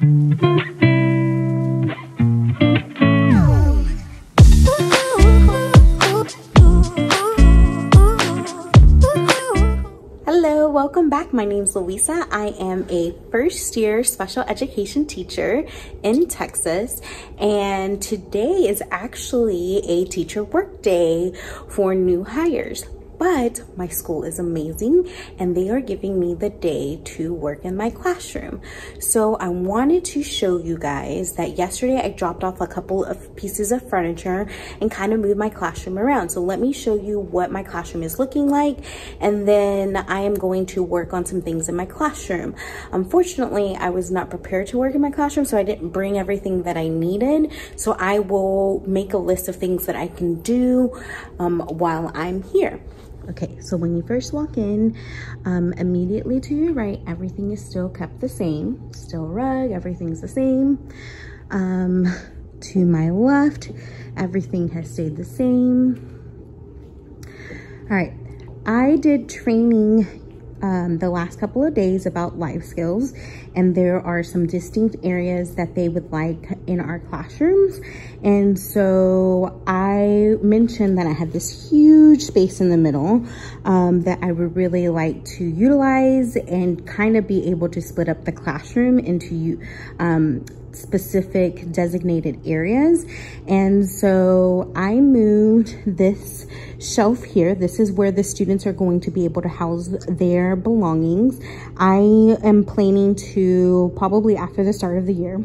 Hello, welcome back. My name's Louisa. I am a first-year special education teacher in Texas, and today is actually a teacher work day for new hires. But my school is amazing and they are giving me the day to work in my classroom. So I wanted to show you guys that yesterday I dropped off a couple of pieces of furniture and kind of moved my classroom around. So let me show you what my classroom is looking like, and then I am going to work on some things in my classroom. Unfortunately, I was not prepared to work in my classroom, so I didn't bring everything that I needed. So I will make a list of things that I can do while I'm here. Okay, so when you first walk in, immediately to your right, everything is still kept the same. Still rug, everything's the same. To my left, everything has stayed the same. All right, I did training the last couple of days about life skills, and there are some distinct areas that they would like in our classrooms. And so I mentioned that I had this huge space in the middle that I would really like to utilize and kind of be able to split up the classroom into specific designated areas. And so I moved this shelf here. This is where the students are going to be able to house their belongings. I am planning to, probably after the start of the year,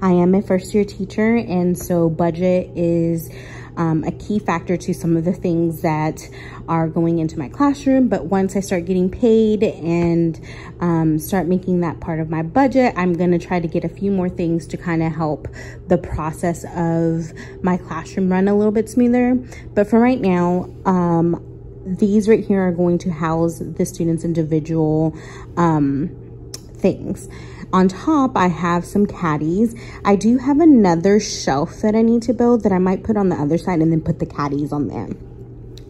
I am a first-year teacher, and so budget is a key factor to some of the things that are going into my classroom. But once I start getting paid and start making that part of my budget, I'm going to try to get a few more things to kind of help the process of my classroom run a little bit smoother. But for right now, these right here are going to house the students' individual things. On top, I have some caddies. I do have another shelf that I need to build that I might put on the other side and then put the caddies on there.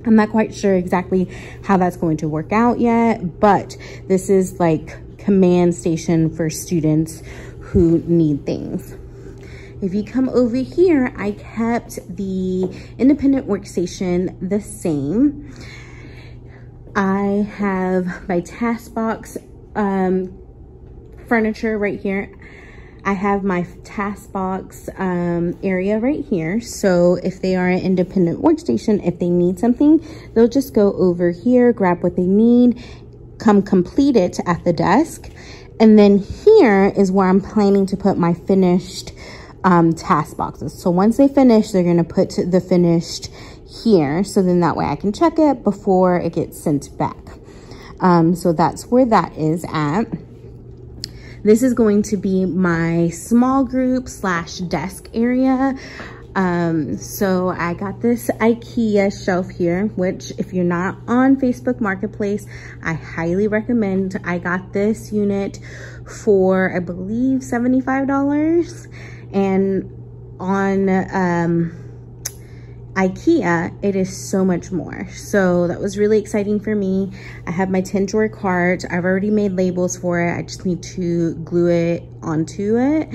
I'm not quite sure exactly how that's going to work out yet, but this is like command station for students who need things. If you come over here, I kept the independent workstation the same. I have my task box furniture right here. I have my task box area right here. So if they are an independent workstation, if they need something, they'll just go over here, grab what they need, come complete it at the desk. And then here is where I'm planning to put my finished task boxes. So once they finish, they're going to put the finished here. So then that way I can check it before it gets sent back. So that's where that is at. This is going to be my small group / desk area. So I got this IKEA shelf here, which if you're not on Facebook Marketplace, I highly recommend. I got this unit for, I believe, $75. And on IKEA, it is so much more. So that was really exciting for me. I have my 10 drawer cart. I've already made labels for it. I just need to glue it onto it.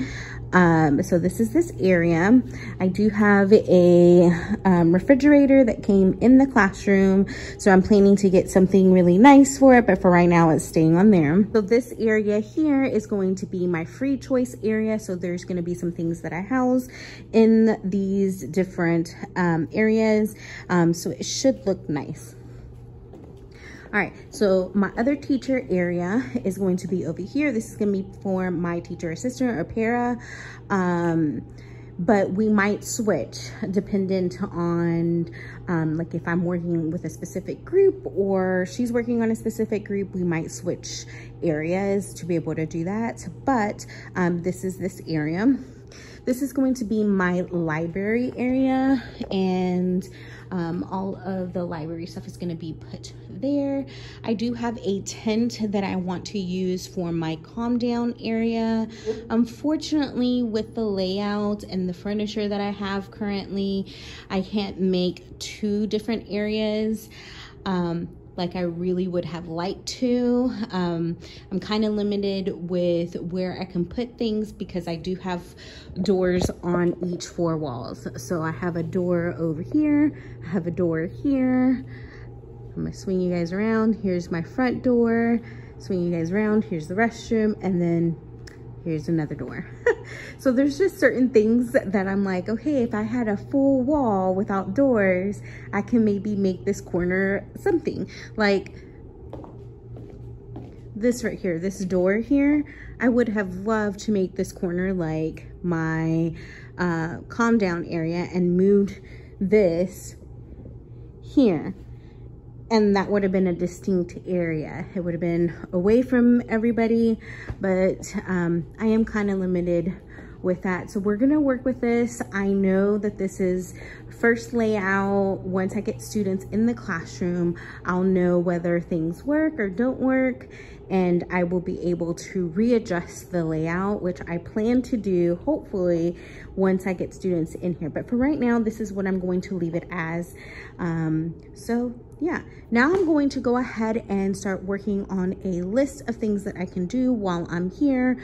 So this is this area. I do have a refrigerator that came in the classroom, so I'm planning to get something really nice for it, but for right now it's staying on there. So this area here is going to be my free choice area. So there's going to be some things that I house in these different areas, so it should look nice. All right, so my other teacher area is going to be over here. This is gonna be for my teacher assistant or para, but we might switch dependent on like if I'm working with a specific group or she's working on a specific group, we might switch areas to be able to do that. But this is this area. This is going to be my library area, and all of the library stuff is going to be put there. I do have a tent that I want to use for my calm down area. Unfortunately, with the layout and the furniture that I have currently, I can't make two different areas. like I really would have liked to. I'm kind of limited with where I can put things because I do have doors on each 4 walls. So I have a door over here, I have a door here. I'm gonna swing you guys around. Here's my front door. Swing you guys around. Here's the restroom, and then here's another door. So there's just certain things that I'm like, okay, if I had a full wall without doors, I can maybe make this corner something. Like this right here, this door here, I would have loved to make this corner like my calm down area and moved this here. And that would have been a distinct area. It would have been away from everybody, but I am kind of limited with that. So we're gonna work with this. I know that this is first layout. Once I get students in the classroom, I'll know whether things work or don't work, and I will be able to readjust the layout, which I plan to do hopefully once I get students in here. But for right now, this is what I'm going to leave it as. So yeah, now I'm going to go ahead and start working on a list of things that I can do while I'm here.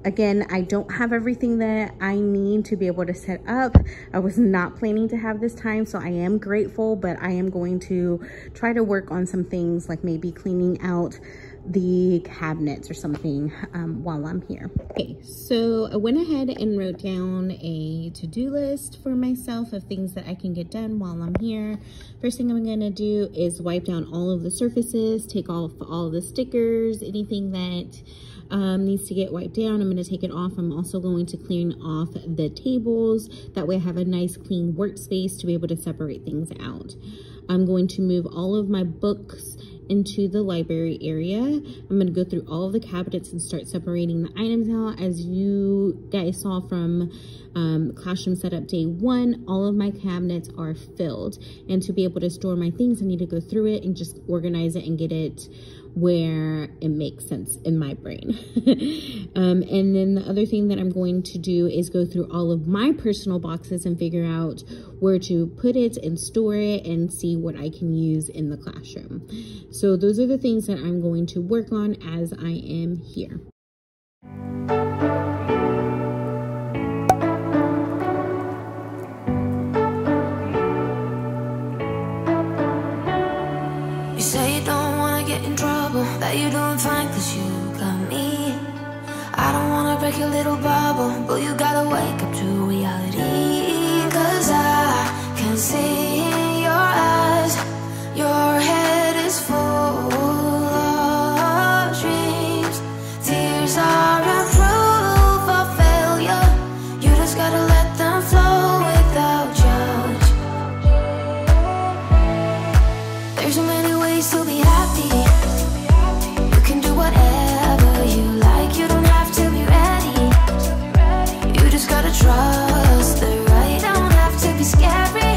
Again, I don't have everything that I need to be able to set up. I was not planning to have this time, so I am grateful, but I am going to try to work on some things like maybe cleaning out the cabinets or something while I'm here. Okay, so I went ahead and wrote down a to-do list for myself of things that I can get done while I'm here. First thing I'm gonna do is wipe down all of the surfaces, take off all the stickers, anything that needs to get wiped down. I'm going to take it off. I'm also going to clean off the tables. That way I have a nice clean workspace to be able to separate things out. I'm going to move all of my books into the library area. I'm going to go through all of the cabinets and start separating the items out. As you guys saw from classroom setup day 1, all of my cabinets are filled, and to be able to store my things, I need to go through it and just organize it and get it where it makes sense in my brain. And then the other thing that I'm going to do is go through all of my personal boxes and figure out where to put it and store it and see what I can use in the classroom. So those are the things that I'm going to work on as I am here. You say you don't wanna get in trouble, that you're doing fine cause you got me. I don't wanna break your little bubble, but you gotta wake up to reality. Cause I can see in your eyes, your head is full of dreams. Tears are a proof of failure, you just gotta let them flow without judge. There's so many ways to be happy. You can do whatever you like. You don't have to be ready. You just gotta trust the right. Don't have to be scary.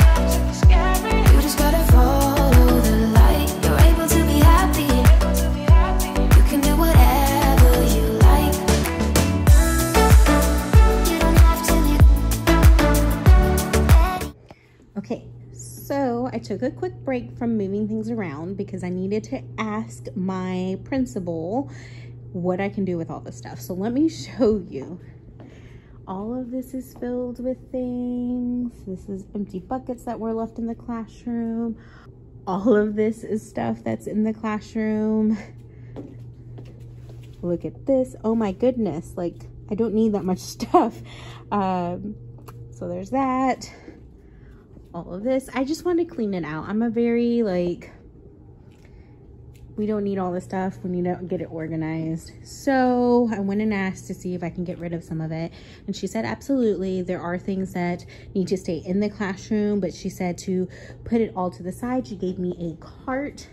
You just gotta follow the light. You're able to be happy. You can do whatever you like. You don't have to be. Okay, so I took a quick break from moving things around because I needed to ask my principal what I can do with all this stuff. So let me show you. All of this is filled with things. This is empty buckets that were left in the classroom. All of this is stuff that's in the classroom. Look at this. Oh my goodness. Like, I don't need that much stuff. So there's that. All of this. I just want to clean it out. I'm a very, like, we don't need all this stuff. We need to get it organized. So I went and asked to see if I can get rid of some of it. And she said, absolutely. There are things that need to stay in the classroom, but she said to put it all to the side. She gave me a cart.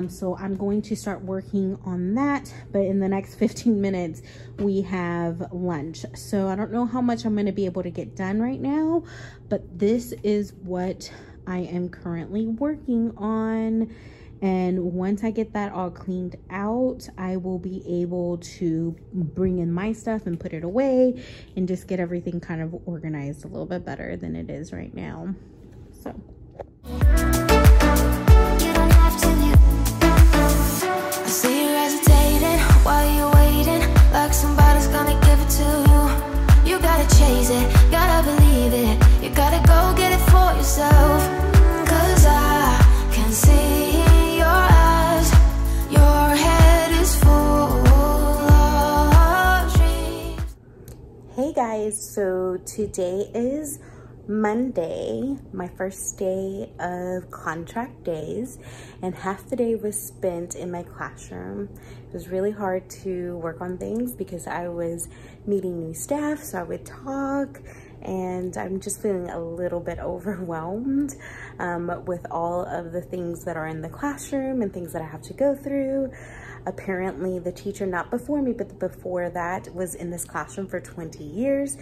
So I'm going to start working on that. But in the next 15 minutes, we have lunch. So I don't know how much I'm going to be able to get done right now, but this is what I am currently working on. And once I get that all cleaned out, I will be able to bring in my stuff and put it away and just get everything kind of organized a little bit better than it is right now. So. guys, so today is Monday, my first day of contract days, and half the day was spent in my classroom. It was really hard to work on things because I was meeting new staff, so I would talk, and I'm just feeling a little bit overwhelmed with all of the things that are in the classroom and things that I have to go through. Apparently the teacher, not before me, but before that, was in this classroom for 20 years.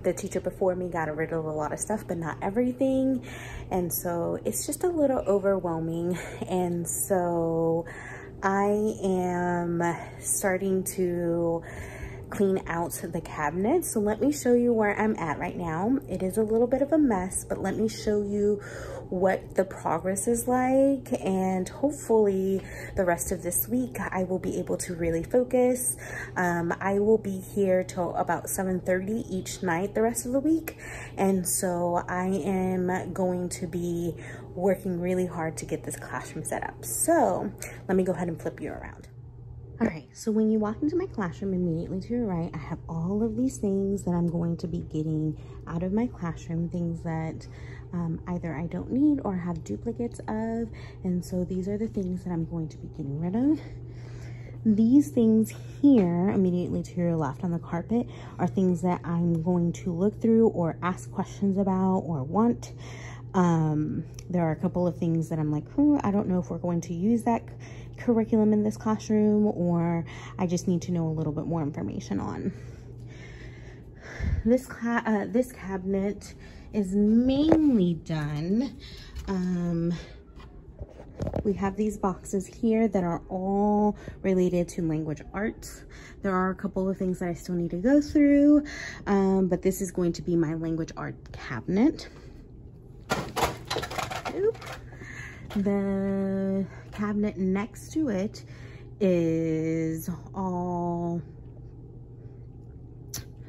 The teacher before me got rid of a lot of stuff, but not everything. And so it's just a little overwhelming. And so I am starting to clean out the cabinet. So let me show you where I'm at right now. It is a little bit of a mess, but let me show you what the progress is like, and hopefully the rest of this week I will be able to really focus. I will be here till about 7:30 each night the rest of the week, and so I am going to be working really hard to get this classroom set up. So let me go ahead and flip you around. All right, so when you walk into my classroom, immediately to your right, I have all of these things that I'm going to be getting out of my classroom, things that either I don't need or have duplicates of. And so these are the things that I'm going to be getting rid of. These things here, immediately to your left on the carpet, are things that I'm going to look through or ask questions about or want. There are a couple of things that I'm like, I don't know if we're going to use that curriculum in this classroom, or I just need to know a little bit more information on. This cabinet is mainly done. We have these boxes here that are all related to language arts. There are a couple of things that I still need to go through, but this is going to be my language art cabinet. The cabinet next to it is all,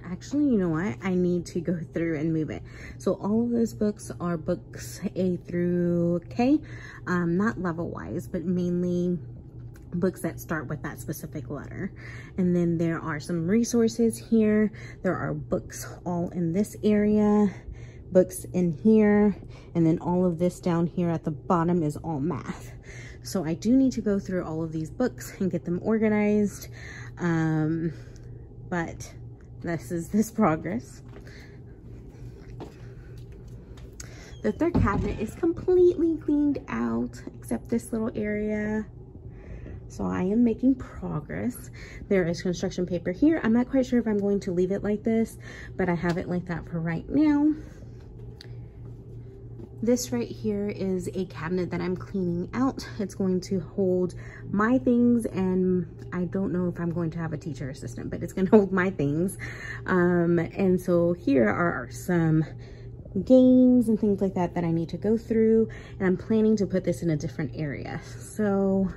actually, you know what? I need to go through and move it. So all of those books are books A through K, not level wise, but mainly books that start with that specific letter. And then there are some resources here. There are books all in this area, books in here, and then all of this down here at the bottom is all math. So I do need to go through all of these books and get them organized, but this is this progress. The third cabinet is completely cleaned out except this little area. So I am making progress. There is construction paper here. I'm not quite sure if I'm going to leave it like this, but I have it like that for right now. This right here is a cabinet that I'm cleaning out. It's going to hold my things, and I don't know if I'm going to have a teacher assistant, but it's going to hold my things. And so here are some games and things like that that I need to go through, and I'm planning to put this in a different area. So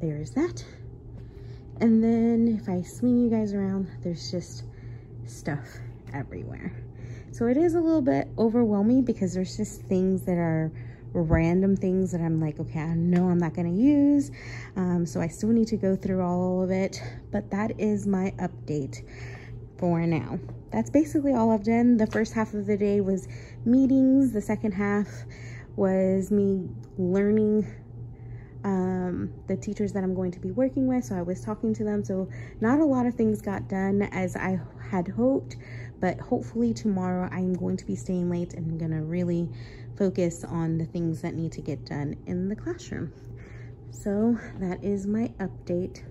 there's that. And then if I swing you guys around, there's just stuff everywhere. So it is a little bit overwhelming because there's just things that are random things that I'm like, okay, I know I'm not going to use. So I still need to go through all of it, but that is my update for now. That's basically all I've done. The first half of the day was meetings. The second half was me learning the teachers that I'm going to be working with. So I was talking to them. So not a lot of things got done as I had hoped, but hopefully tomorrow I'm going to be staying late and I'm going to really focus on the things that need to get done in the classroom. So that is my update.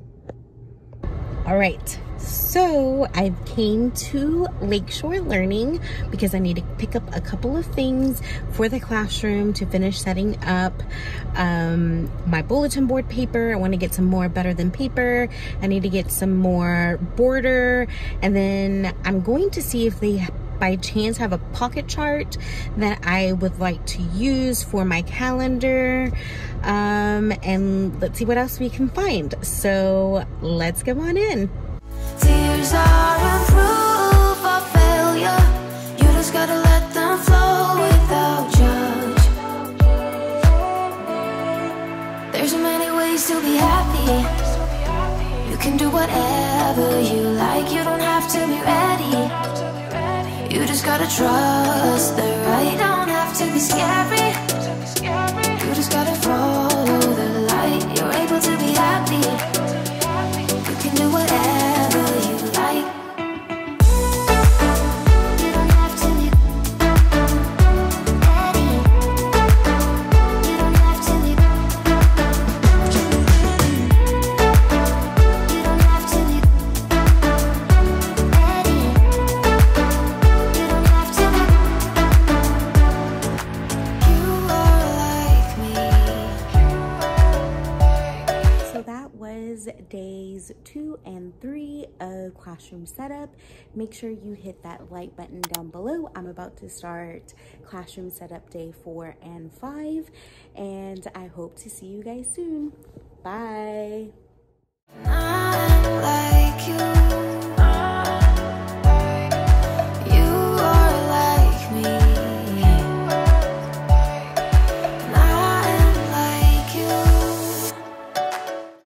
All right, so I came to Lakeshore Learning because I need to pick up a couple of things for the classroom to finish setting up my bulletin board paper. I want to get some more Better Than paper. I need to get some more border, and then I'm going to see if they by chance have a pocket chart that I would like to use for my calendar, and let's see what else we can find. So let's go on in. Tears are a proof of failure. You just gotta let them flow without judge. There's so many ways to be happy. You can do whatever you like. You don't have to be ready. just gotta trust the right. Don't have to be scary. You just gotta follow the light. You're able to be happy. You can do whatever you like. You don't have to be ready. You don't have to be. You don't have to be ready. You don't have to be. You are like me. So that was days 2 and 3 of classroom setup. Make sure you hit that like button down below. I'm about to start classroom setup day 4 and 5, and I hope to see you guys soon. Bye.